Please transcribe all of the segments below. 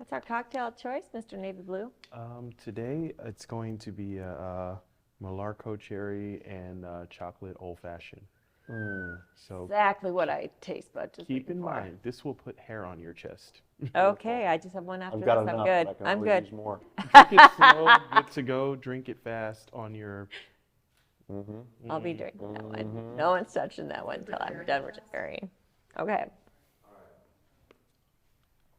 What's our cocktail choice, Mr. Navy Blue? Today it's going to be a Malarco cherry and chocolate old fashioned. So exactly what I taste bud just keep in mind, this will put hair on your chest. Okay, I just have one after I've this. got I'm enough, good. but I can I'm always good. use more. Drink it slow, good to go. Drink it fast on your. I'll be drinking that one. No one's touching that one until I'm done retiring. Okay.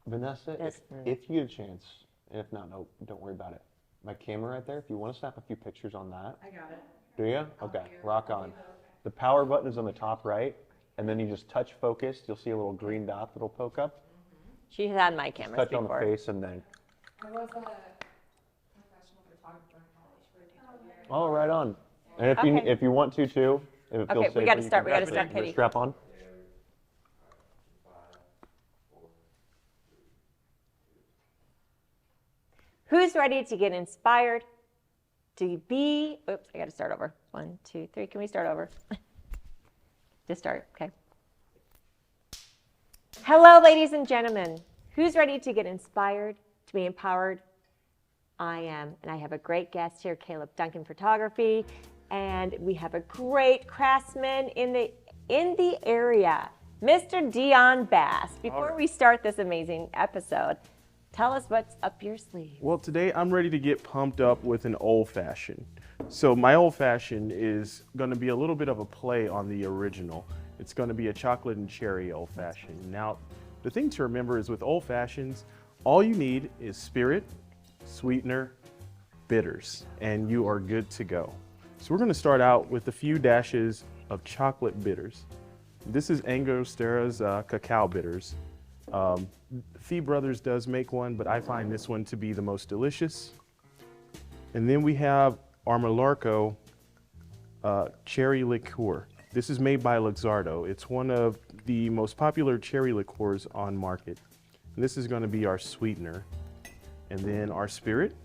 Vanessa, if you get a chance, and if not, no, don't worry about it. My camera right there, if you want to snap a few pictures on that. I got it. Do you? Okay, rock on. The power button is on the top right, and then you just touch focus. You'll see a little green dot that'll poke up. She's had my cameras Touch before. on the face and then. I was a professional photographer in college for a year. Oh, right on. And if you want to too, if it feels Okay, we safer, got to you start. can We got to put start, your Kitty. strap on. Who's ready to get inspired to be? Oops, I got to start over. 1, 2, 3. Can we start over? Just start. Okay. Hello, ladies and gentlemen. Who's ready to get inspired to be empowered? I am, and I have a great guest here, Kaleb Duncan Photography, and we have a great craftsman in the area, Mr. Deion Bass. Before we start this amazing episode, tell us what's up your sleeve. Well, today I'm ready to get pumped up with an old fashioned. So my old fashioned is going to be a little bit of a play on the original. It's going to be a chocolate and cherry old fashioned. Now, the thing to remember is with old fashions, all you need is spirit, sweetener, bitters, and you are good to go. So we're going to start out with a few dashes of chocolate bitters. This is Angostera's cacao bitters. Fee Brothers does make one, but I find this one to be the most delicious. And then we have our Malarco cherry liqueur. This is made by Luxardo. It's one of the most popular cherry liqueurs on market. And this is going to be our sweetener. And then our spirit.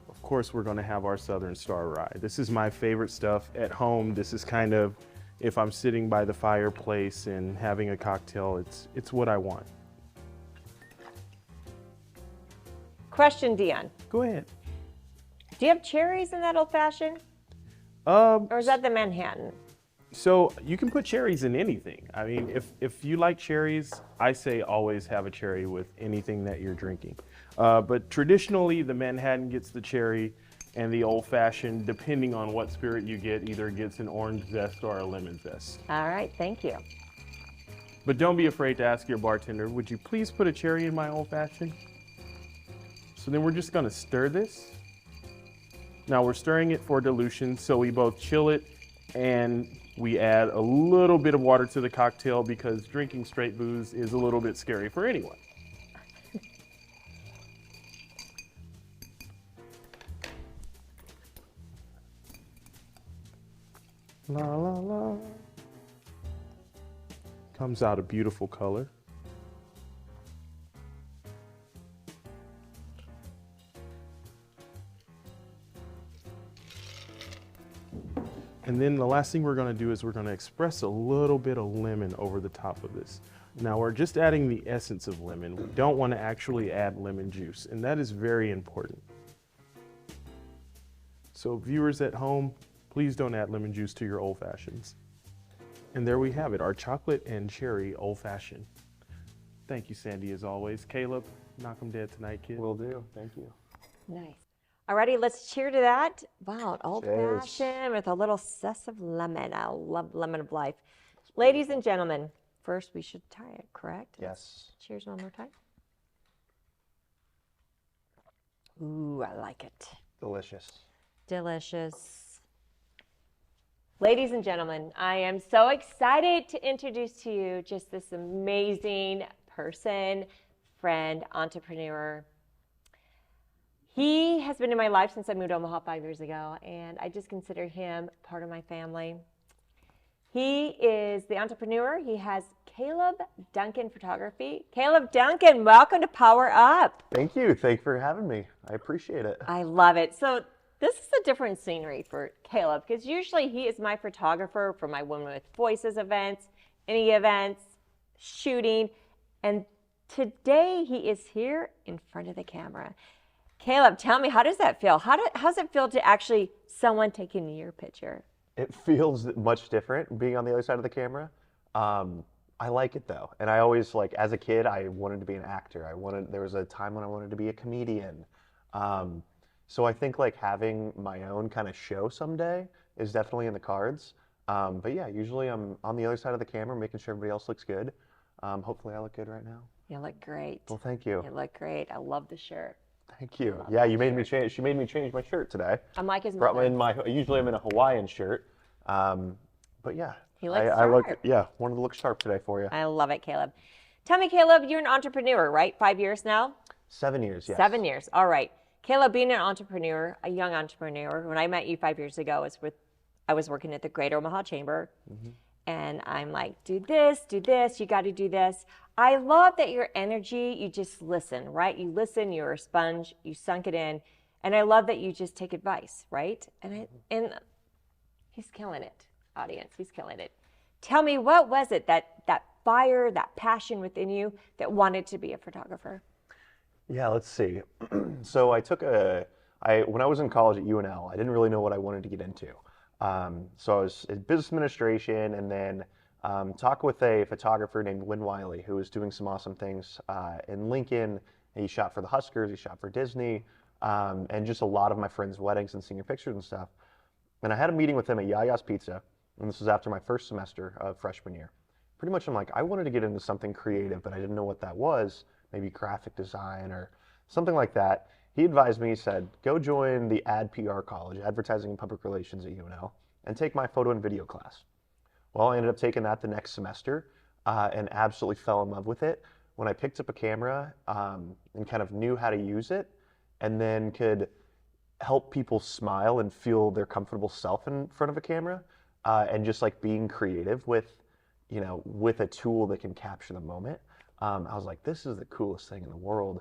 Of course, we're going to have our Southern Star Rye. This is my favorite stuff at home. This is kind of, if I'm sitting by the fireplace and having a cocktail, it's what I want. Question, Deion. Go ahead. Do you have cherries in that old fashioned? Or is that the Manhattan? So you can put cherries in anything. I mean, if you like cherries, I say always have a cherry with anything that you're drinking. But traditionally, the Manhattan gets the cherry, and the old fashioned, depending on what spirit you get, either gets an orange zest or a lemon zest. All right, thank you. But don't be afraid to ask your bartender, would you please put a cherry in my old fashioned? So then we're just gonna stir this. Now we're stirring it for dilution, so we both chill it and we add a little bit of water to the cocktail because drinking straight booze is a little bit scary for anyone. La la la. Comes out a beautiful color. And then the last thing we're going to do is we're going to express a little bit of lemon over the top of this. Now we're just adding the essence of lemon. We don't want to actually add lemon juice, and that is very important. So viewers at home, please don't add lemon juice to your old fashions. And there we have it, our chocolate and cherry old fashioned. Thank you, Sandy, as always. Kaleb, knock 'em dead tonight, kid. Will do. Thank you. Nice. Alrighty, let's cheer to that. Wow, an old Cheers. fashioned with a little zest of lemon. I love lemon of life. Ladies and gentlemen, first we should try it, correct? Yes. Cheers one more time. Ooh, I like it. Delicious. Delicious. Ladies and gentlemen, I am so excited to introduce to you just this amazing person, friend, entrepreneur. He has been in my life since I moved to Omaha 5 years ago, and I just consider him part of my family. He is the entrepreneur. He has Kaleb Duncan Photography. Kaleb Duncan, welcome to Power Up. Thank you. Thank you for having me. I appreciate it. I love it. So this is a different scenery for Kaleb because usually he is my photographer for my Women with Voices events, any events, shooting, and today he is here in front of the camera. Kaleb, tell me, how does that feel? How's it feel to actually someone taking your picture? It feels much different being on the other side of the camera. I like it though, and I always like as a kid I wanted to be an actor. There was a time when I wanted to be a comedian. So I think like having my own kind of show someday is definitely in the cards. But yeah, usually I'm on the other side of the camera making sure everybody else looks good. Hopefully I look good right now. You look great. Well, thank you. You look great. I love the shirt. Thank you. Yeah, you made me change. She made me change my shirt today. I'm like his Brought mother. me in usually I'm in a Hawaiian shirt. But yeah, He looks I look, sharp. yeah, wanted to look sharp today for you. I love it, Kaleb. Tell me, Kaleb, you're an entrepreneur, right? 5 years now? 7 years, yes. 7 years. All right. Kaleb, being an entrepreneur, a young entrepreneur, when I met you 5 years ago, I was working at the Greater Omaha Chamber. And I'm like, do this, you got to do this. I love that your energy, you just listen, right? You listen, you're a sponge, you sunk it in. And I love that you just take advice, right? And he's killing it, audience. He's killing it. Tell me, what was it that fire, that passion within you that wanted to be a photographer? Yeah, let's see. So when I was in college at UNL, I didn't really know what I wanted to get into. So I was in business administration, and then talked with a photographer named Win Wiley, who was doing some awesome things in Lincoln. He shot for the Huskers, he shot for Disney, and just a lot of my friends' weddings and senior pictures and stuff. And I had a meeting with him at Yaya's Pizza, and this was after my first semester of freshman year. Pretty much I'm like, I wanted to get into something creative, but I didn't know what that was, maybe graphic design or something like that. He advised me, he said, go join the Ad PR college, Advertising and Public Relations at UNL, and take my photo and video class. Well, I ended up taking that the next semester and absolutely fell in love with it. When I picked up a camera and kind of knew how to use it, and then could help people smile and feel their comfortable self in front of a camera, and just like being creative with a tool that can capture the moment. I was like, this is the coolest thing in the world.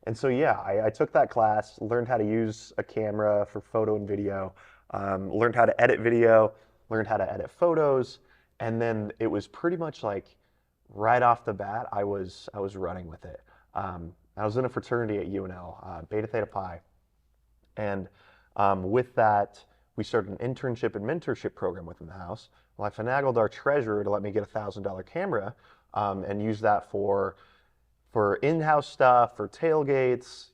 And so, yeah, I took that class, learned how to use a camera for photo and video, learned how to edit video, learned how to edit photos. And then it was pretty much like right off the bat, I was running with it. I was in a fraternity at UNL, Beta Theta Pi. And with that, we started an internship and mentorship program within the house. Well, I finagled our treasurer to let me get a $1,000 camera and use that for in-house stuff, for tailgates,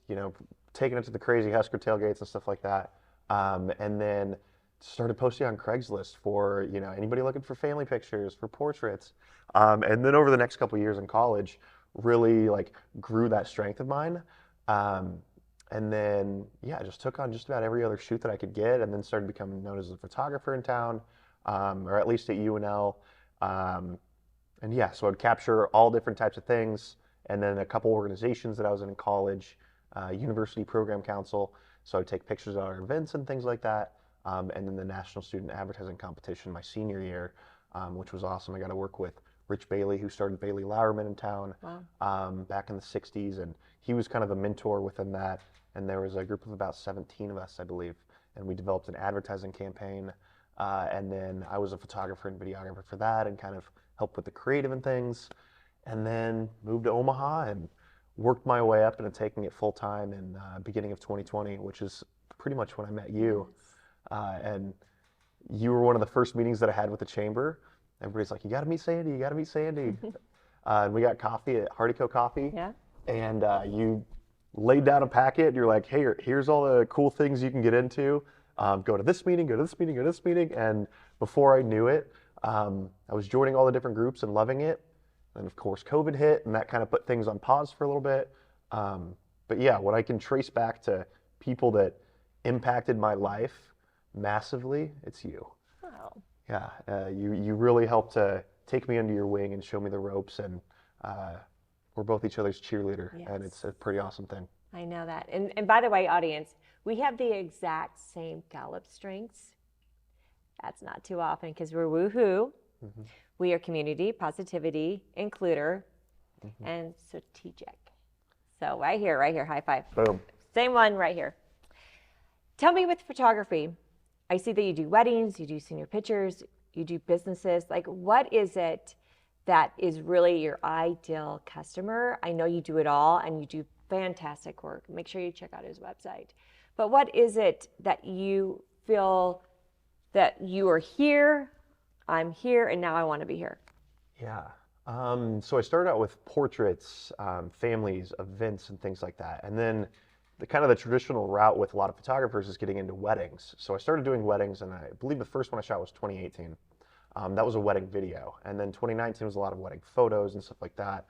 taking it to the crazy Husker tailgates and stuff like that. And then started posting on Craigslist for, anybody looking for family pictures, for portraits. And then over the next couple of years in college, really like grew that strength of mine. And then, yeah, I just took on just about every other shoot that I could get, and then started becoming known as a photographer in town, or at least at UNL. And yeah, so I'd capture all different types of things. And then a couple organizations that I was in college, University Program Council. So I'd take pictures of our events and things like that. And then the National Student Advertising Competition my senior year, which was awesome. I got to work with Rich Bailey, who started Bailey Lauerman in town. Wow. Back in the 60s. And he was kind of a mentor within that. And there was a group of about 17 of us, I believe. And we developed an advertising campaign. And then I was a photographer and videographer for that and kind of helped with the creative and things. And then moved to Omaha and worked my way up into taking it full time in beginning of 2020, which is pretty much when I met you. And you were one of the first meetings that I had with the chamber. Everybody's like, you got to meet Sandy, you got to meet Sandy. And we got coffee at Hardico Coffee. Yeah. And you laid down a packet. And you're like, hey, here's all the cool things you can get into. Go to this meeting, go to this meeting, go to this meeting. And before I knew it, I was joining all the different groups and loving it. And of course, COVID hit, and that kind of put things on pause for a little bit. But yeah, what I can trace back to people that impacted my life massively, it's you. Wow. Yeah, you really helped to take me under your wing and show me the ropes, and we're both each other's cheerleader, yes. And it's a pretty awesome thing. I know that. And by the way, audience, we have the exact same Kaleb strengths. That's not too often because we're woohoo. Mm-hmm. We are community, positivity, includer, mm-hmm. and strategic. So right here, high five. Boom. Same one right here. Tell me with photography, I see that you do weddings, you do senior pictures, you do businesses. Like, what is it that is really your ideal customer? I know you do it all and you do fantastic work. Make sure you check out his website. But what is it that you feel that you are here, I'm here, and now I want to be here? Yeah. So I started out with portraits, families, events, and things like that. And then the kind of the traditional route with a lot of photographers is getting into weddings. So I started doing weddings, and I believe the first one I shot was 2018. That was a wedding video. And then 2019 was a lot of wedding photos and stuff like that.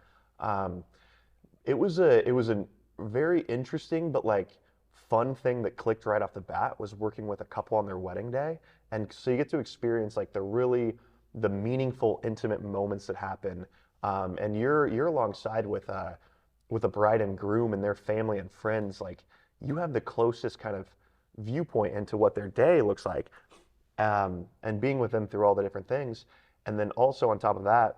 It was a very interesting but like fun thing that clicked right off the bat was working with a couple on their wedding day. And so you get to experience like the meaningful, intimate moments that happen, and you're alongside with a bride and groom and their family and friends. Like you have the closest kind of viewpoint into what their day looks like, and being with them through all the different things. And then also on top of that,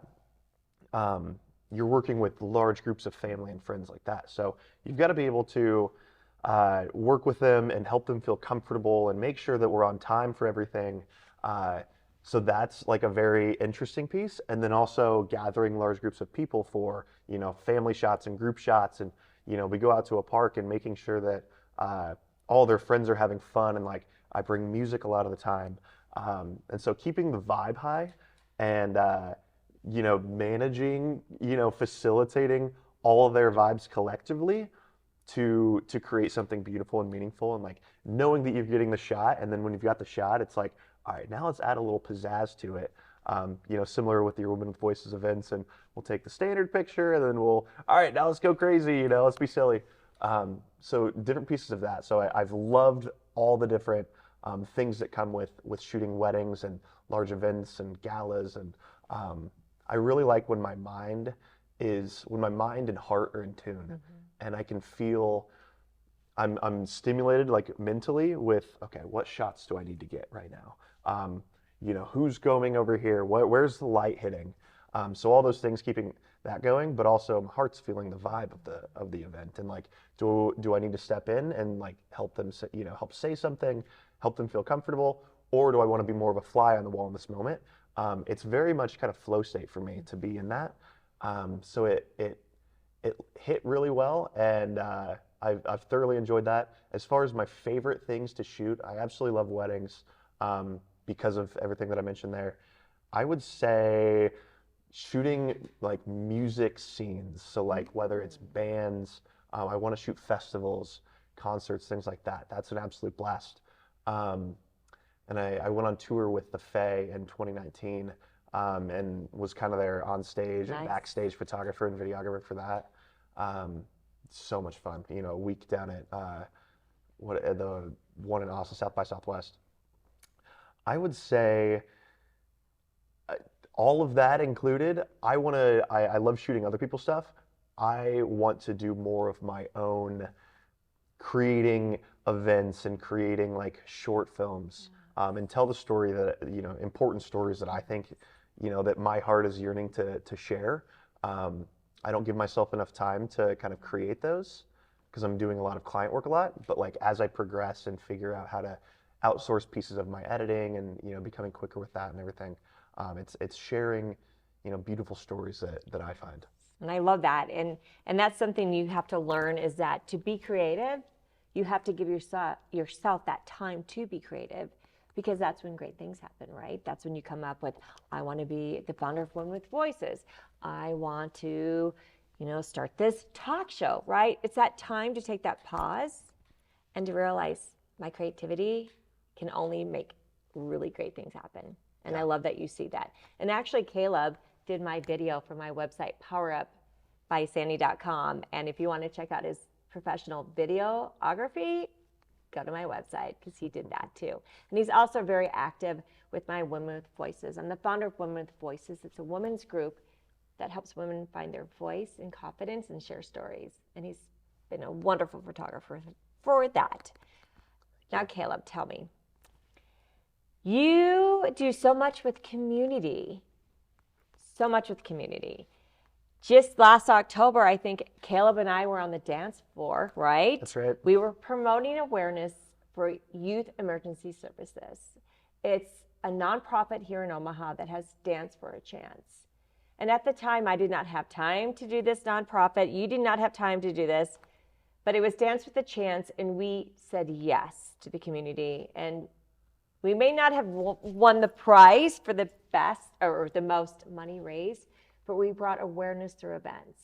you're working with large groups of family and friends like that. So you've got to be able to work with them and help them feel comfortable and make sure that we're on time for everything. So that's like a very interesting piece. And then also gathering large groups of people for, family shots and group shots. And, we go out to a park and making sure that all their friends are having fun. And like, I bring music a lot of the time. And so keeping the vibe high and, managing, facilitating all of their vibes collectively to create something beautiful and meaningful, and like knowing that you're getting the shot. And then when you've got the shot, it's like, all right, now let's add a little pizzazz to it. Similar with your Women with Voices events, and we'll take the standard picture and then all right, now let's go crazy, let's be silly. So different pieces of that. So I've loved all the different things that come with shooting weddings and large events and galas. And I really like when my mind and heart are in tune, mm-hmm. and I can feel I'm stimulated like mentally with, okay, what shots do I need to get right now? Who's going over here? Where's the light hitting? So all those things, keeping that going, but also my heart's feeling the vibe of the event, and like, do I need to step in and like help them, help say something, help them feel comfortable, or do I want to be more of a fly on the wall in this moment? It's very much kind of flow state for me to be in that. So it hit really well, and I've thoroughly enjoyed that. As far as my favorite things to shoot, I absolutely love weddings because of everything that I mentioned there. I would say shooting like music scenes. So like whether it's bands, I want to shoot festivals, concerts, things like that. That's an absolute blast. And I went on tour with the Fae in 2019 and was kind of there on stage, nice. And backstage photographer and videographer for that. So much fun. A week down at the one in Austin, South by Southwest. I would say all of that included, I love shooting other people's stuff. I want to do more of my own creating events and creating like short films, and tell the story that, important stories that I think, that my heart is yearning to share. I don't give myself enough time to kind of create those because I'm doing a lot of client work a lot, but like as I progress and figure out how to outsource pieces of my editing and, becoming quicker with that and everything, it's sharing, beautiful stories that I find. And I love that. And that's something you have to learn, is that to be creative, you have to give yourself that time to be creative, because that's when great things happen, right? That's when you come up with, I want to be the founder of Women with Voices. I want to, start this talk show, right? It's that time to take that pause and to realize my creativity can only make really great things happen. And I love that you see that. And actually, Kaleb did my video for my website, powerupbysandy.com. And if you want to check out his professional videography, go to my website, because he did that too. And he's also very active with my Women with Voices. I'm the founder of Women with Voices. It's a women's group that helps women find their voice and confidence and share stories. And he's been a wonderful photographer for that. Now, Kaleb, tell me, you do so much with community, Just last October, I think Kaleb and I were on the dance floor, right? That's right. We were promoting awareness for Youth Emergency Services. It's a nonprofit here in Omaha that has Dance for a Chance. And at the time, I did not have time to do this nonprofit. You did not have time to do this. But it was Dance with a Chance, and we said yes to the community. And we may not have won the prize for the best or the most money raised, but we brought awareness through events.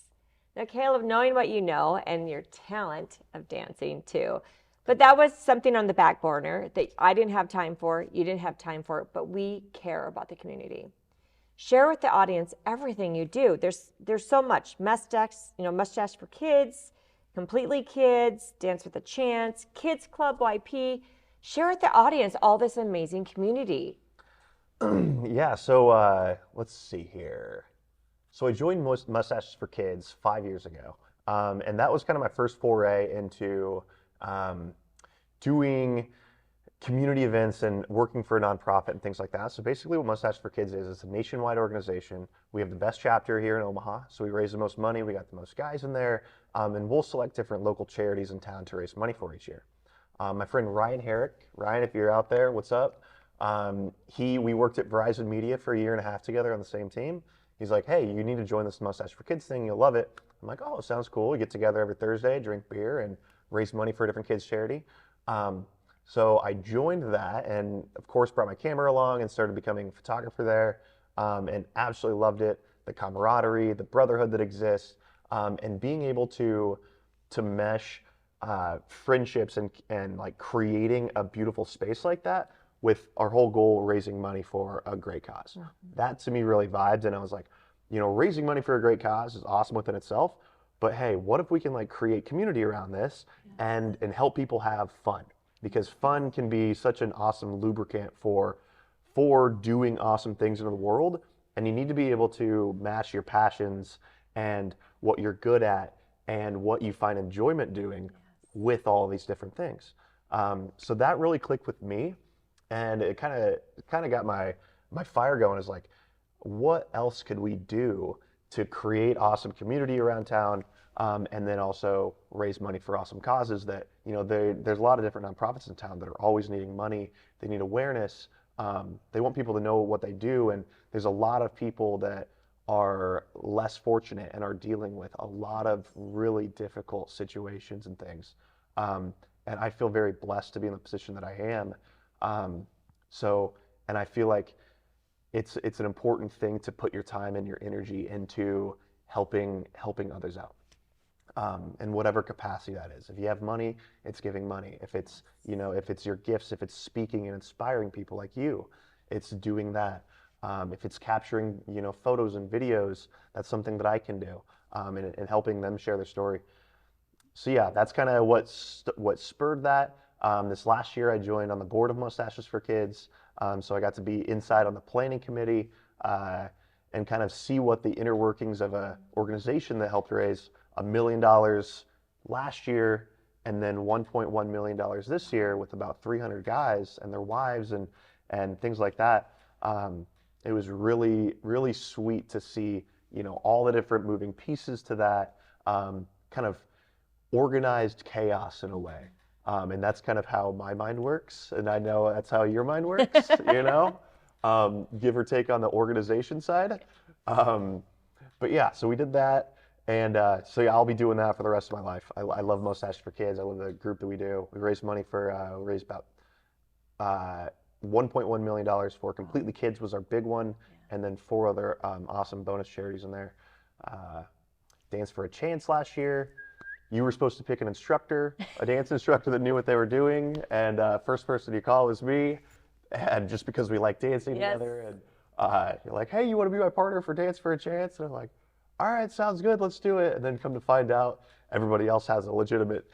Now, Kaleb, knowing what you know and your talent of dancing too, but that was something on the back burner that I didn't have time for, you didn't have time for, but we care about the community. Share with the audience everything you do. There's so much. Mustache for Kids, Completely Kids, Dance with a Chance, Kids Club YP. Share with the audience all this amazing community. Yeah, so let's see here. So I joined Mustaches for Kids 5 years ago, and that was kind of my first foray into doing community events and working for a nonprofit and things like that. So basically what Mustaches for Kids is, it's a nationwide organization. We have the best chapter here in Omaha, so we raise the most money, we got the most guys in there, and we'll select different local charities in town to raise money for each year. My friend Ryan Herrick, Ryan, if you're out there, what's up? We worked at Verizon Media for 1.5 years together on the same team. He's like, hey, you need to join this Mustache for Kids thing, you'll love it. I'm like, oh, sounds cool. We get together every Thursday, drink beer, and raise money for a different kids charity. So I joined that and, of course, brought my camera along and started becoming a photographer there, and absolutely loved it. The camaraderie, the brotherhood that exists, and being able to mesh friendships and like creating a beautiful space like that with our whole goal, raising money for a great cause. Mm-hmm. That to me really vibed, and I was like, raising money for a great cause is awesome within itself, but hey, what if we can like create community around this and help people have fun? Because fun can be such an awesome lubricant for doing awesome things in the world, and you need to be able to match your passions and what you're good at and what you find enjoyment doing with all these different things. So that really clicked with me, and it kind of got my fire going. Is like, what else could we do to create awesome community around town, and then also raise money for awesome causes that, there's a lot of different nonprofits in town that are always needing money. They need awareness. They want people to know what they do, and there's a lot of people that are less fortunate and are dealing with a lot of really difficult situations and things. And I feel very blessed to be in the position that I am. And I feel like it's an important thing to put your time and your energy into helping others out. In whatever capacity that is. If you have money, it's giving money. If it's, if it's your gifts, if it's speaking and inspiring people like you, it's doing that. If it's capturing, photos and videos, that's something that I can do, and helping them share their story. So yeah, that's kind of what spurred that. This last year, I joined on the board of Mustaches for Kids, so I got to be inside on the planning committee and kind of see what the inner workings of an organization that helped raise $1 million last year and then $1.1 million this year with about 300 guys and their wives and things like that. It was really, really sweet to see, all the different moving pieces to that, kind of organized chaos in a way. And that's kind of how my mind works. And I know that's how your mind works, give or take on the organization side. But yeah, so we did that. And so yeah, I'll be doing that for the rest of my life. I love Mustache for Kids. I love the group that we do. We raise money for, we raised about $1.1 million for Completely Kids was our big one. And then 4 other awesome bonus charities in there. Dance for a Chance last year. You were supposed to pick an instructor, a dance instructor that knew what they were doing. And first person you call was me. And just because we like dancing together. And you're like, hey, you want to be my partner for Dance for a Chance? And I'm like, all right, sounds good, let's do it. And then come to find out, everybody else has a legitimate,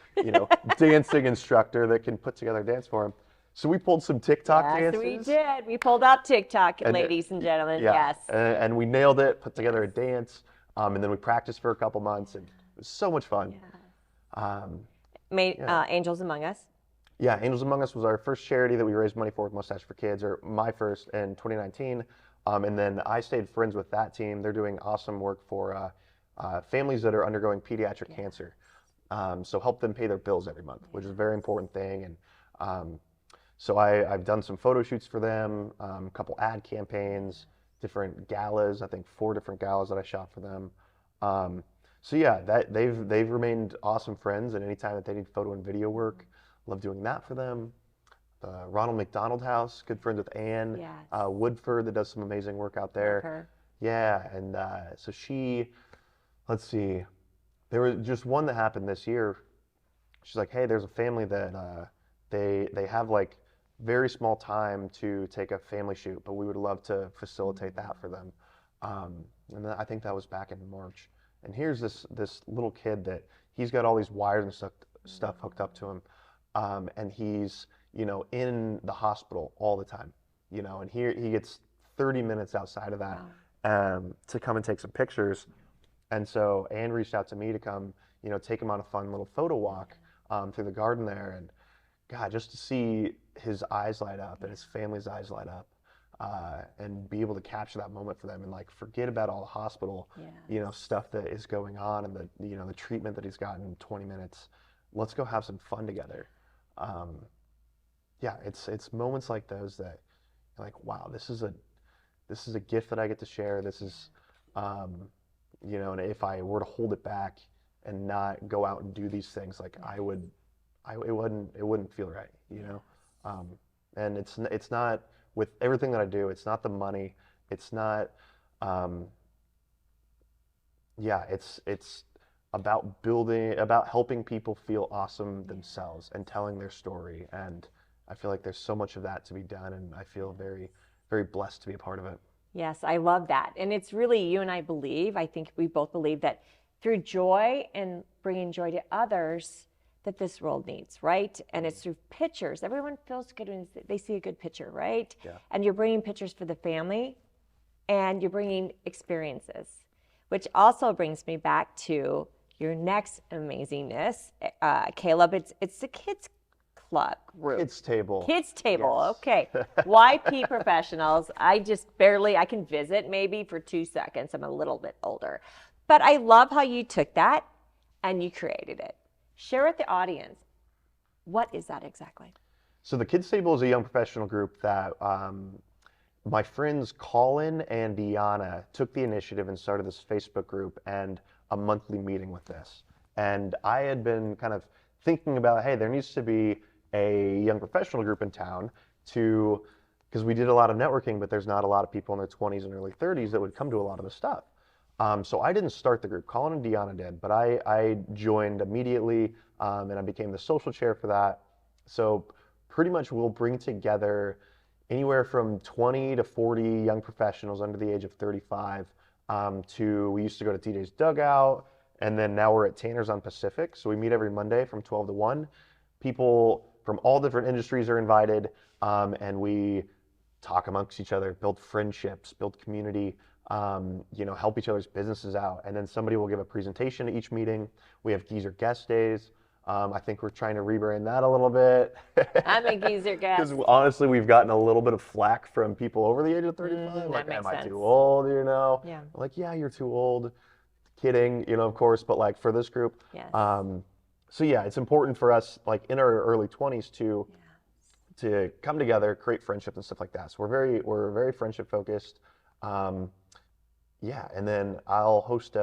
dancing instructor that can put together a dance for them. So we pulled some TikTok dances. Yes, we did. We pulled out TikTok, ladies and gentlemen, yes. And we nailed it, put together a dance, and then we practiced for a couple months, and it was so much fun. Angels Among Us. Yeah, Angels Among Us was our first charity that we raised money for with Mustache for Kids, or my first in 2019. And then I stayed friends with that team. They're doing awesome work for families that are undergoing pediatric cancer. So help them pay their bills every month, which is a very important thing. And so I've done some photo shoots for them, a couple ad campaigns, different galas. I think 4 different galas that I shot for them. So yeah, they've remained awesome friends, and anytime that they need photo and video work, love doing that for them. The Ronald McDonald House, good friends with Anne Yes. Woodford, that does some amazing work out there. Love her. Yeah, and so let's see, there was just one that happened this year. She's like, hey, there's a family that they have like very small time to take a family shoot, but we would love to facilitate that for them. And then I think that was back in March. And here's this little kid that he's got all these wires and stuff hooked up to him, and he's in the hospital all the time, and here he gets 30 minutes outside of that to come and take some pictures. And so Anne reached out to me to come, take him on a fun little photo walk through the garden there, and God, just to see his eyes light up and his family's eyes light up, and be able to capture that moment for them and like forget about all the hospital, stuff that is going on and the treatment that he's gotten in 20 minutes. Let's go have some fun together. Yeah, it's moments like those that you're like, wow, this is a gift that I get to share. This is, and if I were to hold it back and not go out and do these things, like it wouldn't feel right, and it's not, with everything that I do, it's not the money, it's not, it's about helping people feel awesome themselves and telling their story. And I feel like there's so much of that to be done, and I feel very, very blessed to be a part of it. Yes, I love that. And it's really, you and I think we both believe that through joy and bringing joy to others that this world needs, right? And it's through pictures. Everyone feels good when they see a good picture, right? Yeah. And you're bringing pictures for the family, and you're bringing experiences, which also brings me back to your next amazingness, Kaleb. It's the kids club group. Kids table. Kids table. Yes. Okay. YP professionals. I can visit maybe for 2 seconds. I'm a little bit older, but I love how you took that and you created it. Share with the audience, what is that exactly? So the Kids Table is a young professional group that my friends Colin and Deanna took the initiative and started this Facebook group and a monthly meeting with this. And I had been kind of thinking about, hey, there needs to be a young professional group in town because we did a lot of networking, but there's not a lot of people in their 20s and early 30s that would come to a lot of the stuff. So I didn't start the group, Colin and Deanna did, but I joined immediately, and I became the social chair for that. So pretty much we'll bring together anywhere from 20 to 40 young professionals under the age of 35 we used to go to TJ's Dugout, and then now we're at Tanner's on Pacific. So we meet every Monday from 12 to 1. People from all different industries are invited, and we talk amongst each other, build friendships, build community, help each other's businesses out. And then somebody will give a presentation at each meeting. We have Geezer Guest Days. I think we're trying to rebrand that a little bit. I'm a Geezer guest. Because honestly, we've gotten a little bit of flack from people over the age of 35. Like, am I too old, Yeah. I'm like, yeah, you're too old. Kidding, of course, but like for this group. Yes. So yeah, it's important for us, like in our early 20s to come together, create friendships and stuff like that. So we're very friendship focused. And then I'll host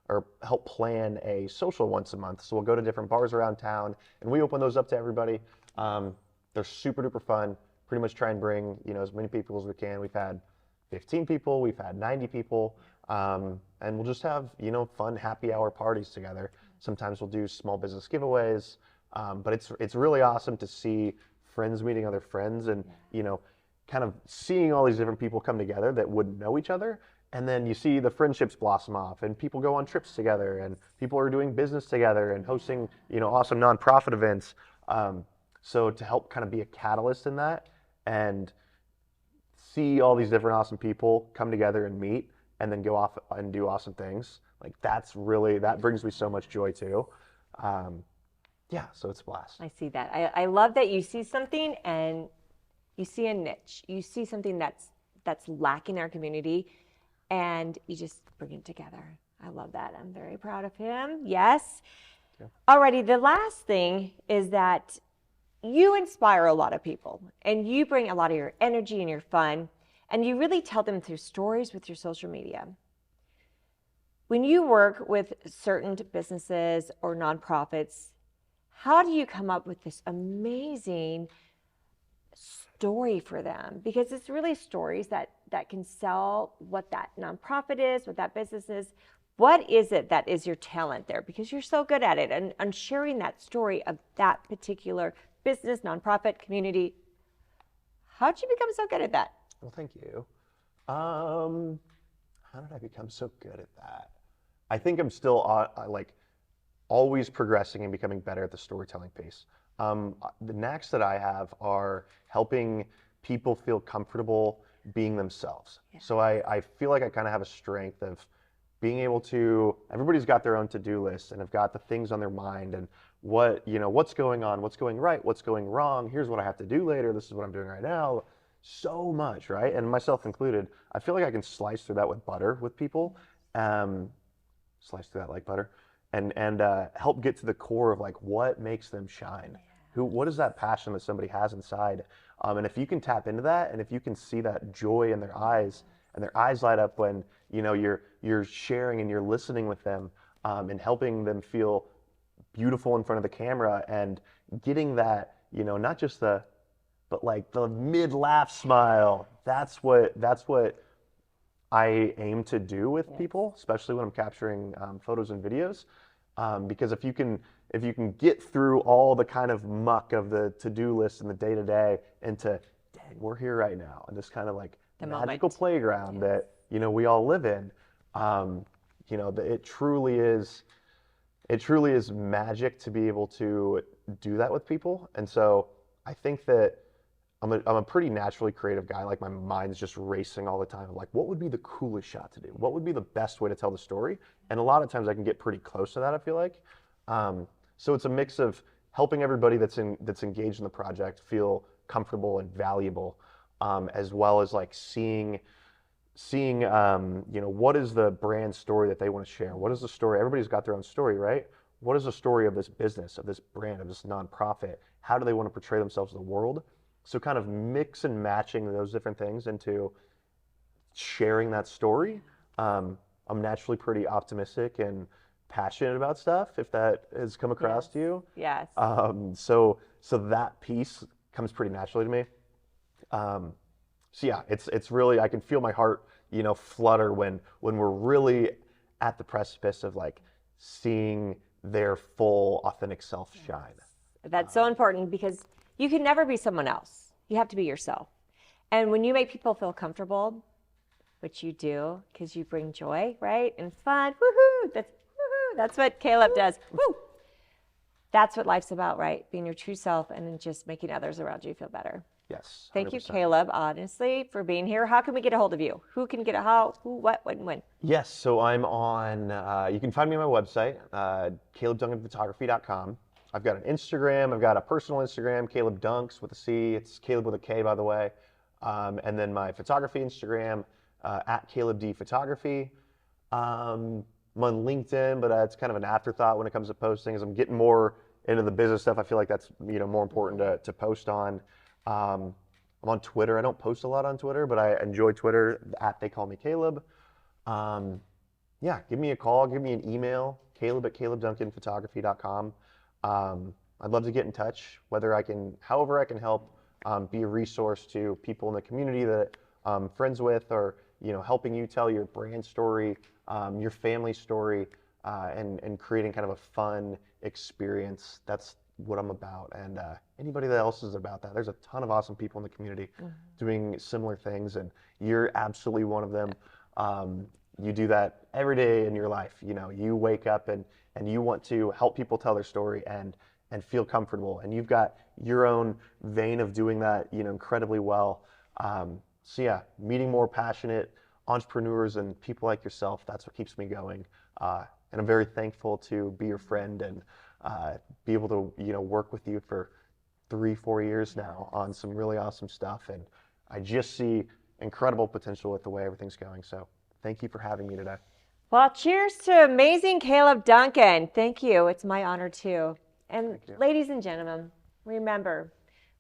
or help plan a social once a month. So we'll go to different bars around town and we open those up to everybody. They're super duper fun. Pretty much try and bring, as many people as we can. We've had 15 people, we've had 90 people, and we'll just have, fun happy hour parties together. Sometimes we'll do small business giveaways, but it's really awesome to see friends meeting other friends and, kind of seeing all these different people come together that wouldn't know each other. And then you see the friendships blossom off and people go on trips together and people are doing business together and hosting, awesome nonprofit events. So to help kind of be a catalyst in that and see all these different awesome people come together and meet and then go off and do awesome things, like that brings me so much joy too. So it's a blast. I see that. I love that you see something and you see a niche. You see something that's lacking in our community and you just bring it together. I love that. I'm very proud of him. Yes. Yeah. Alrighty, the last thing is that you inspire a lot of people and you bring a lot of your energy and your fun. And you really tell them through stories with your social media. When you work with certain businesses or nonprofits, how do you come up with this amazing story for them? Because it's really stories that can sell what that nonprofit is, what that business is. What is it that is your talent there? Because you're so good at it and sharing that story of that particular business, nonprofit, community. How did you become so good at that? Well, thank you. How did I become so good at that? I think I'm still like always progressing and becoming better at the storytelling piece. The knacks that I have are helping people feel comfortable being themselves. Yeah. So I feel like I kind of have a strength of being able to, everybody's got their own to-do list and have got the things on their mind and what's going on, what's going right, what's going wrong, here's what I have to do later, this is what I'm doing right now. So much, right? And myself included. I feel like I can slice through that with butter with people. Slice through that like butter. And help get to the core of like what makes them shine. What is that passion that somebody has inside? And if you can tap into that, and if you can see that joy in their eyes, and their eyes light up when you're sharing and you're listening with them, and helping them feel beautiful in front of the camera, and getting that not just but like the mid-laugh smile. That's what I aim to do with people, especially when I'm capturing photos and videos. Because if you can get through all the kind of muck of the to-do list and the day-to-day into, dang, we're here right now, and this kind of like The magical moment. playground that we all live in, it truly is magic to be able to do that with people. And so I think that I'm a pretty naturally creative guy. Like my mind's just racing all the time. I'm like, what would be the coolest shot to do? What would be the best way to tell the story? And a lot of times I can get pretty close to that, I feel like. So it's a mix of helping everybody that's engaged in the project feel comfortable and valuable, as well as like seeing what is the brand story that they want to share? What is the story? Everybody's got their own story, right? What is the story of this business, of this brand, of this nonprofit? How do they want to portray themselves in the world? So kind of mix and matching those different things into sharing that story. I'm naturally pretty optimistic and passionate about stuff, if that has come across to you. Yes. So that piece comes pretty naturally to me. So yeah, it's really, I can feel my heart, flutter when we're really at the precipice of like seeing their full authentic self shine. That's so important because you can never be someone else. You have to be yourself. And when you make people feel comfortable, which you do because you bring joy, right? And fun, woohoo, that's what Kaleb does. Woo! That's what life's about, right? Being your true self and then just making others around you feel better. Yes. 100%. Thank you, Kaleb, honestly, for being here. How can we get a hold of you? Who can get who, what, when? Yes, so I'm on, you can find me on my website, KalebDuncanPhotography.com. I've got an Instagram, I've got a personal Instagram, Kaleb Dunks with a C, it's Kaleb with a K, by the way. And then my photography Instagram, at Kaleb D Photography. I'm on LinkedIn, but it's kind of an afterthought when it comes to posting. As I'm getting more into the business stuff, I feel like that's more important to post on. I'm on Twitter. I don't post a lot on Twitter, but I enjoy Twitter. They call me Kaleb. Yeah, give me a call, give me an email, Kaleb@KalebDuncanPhotography.com. I'd love to get in touch, however I can help, be a resource to people in the community that I'm friends with, or helping you tell your brand story, your family story, and creating kind of a fun experience. That's what I'm about. And anybody that else is about that. There's a ton of awesome people in the community doing similar things, and you're absolutely one of them. You do that every day in your life. You wake up and you want to help people tell their story and feel comfortable. And you've got your own vein of doing that, incredibly well. So yeah, meeting more passionate entrepreneurs and people like yourself, that's what keeps me going. And I'm very thankful to be your friend and be able to, work with you for 3-4 years now on some really awesome stuff. And I just see incredible potential with the way everything's going. So thank you for having me today. Well, cheers to amazing Kaleb Duncan. Thank you. It's my honor too. And ladies and gentlemen, remember,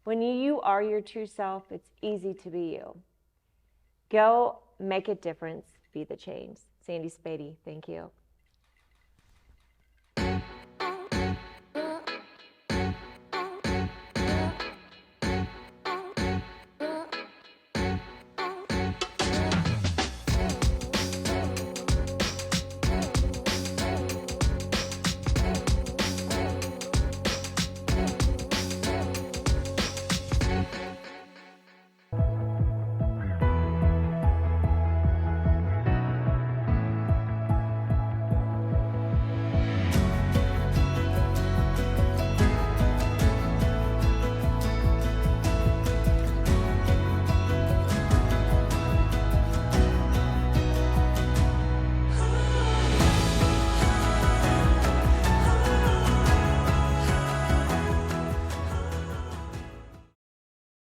when you are your true self, it's easy to be you. Go make a difference, be the change. Sandy Spady, thank you.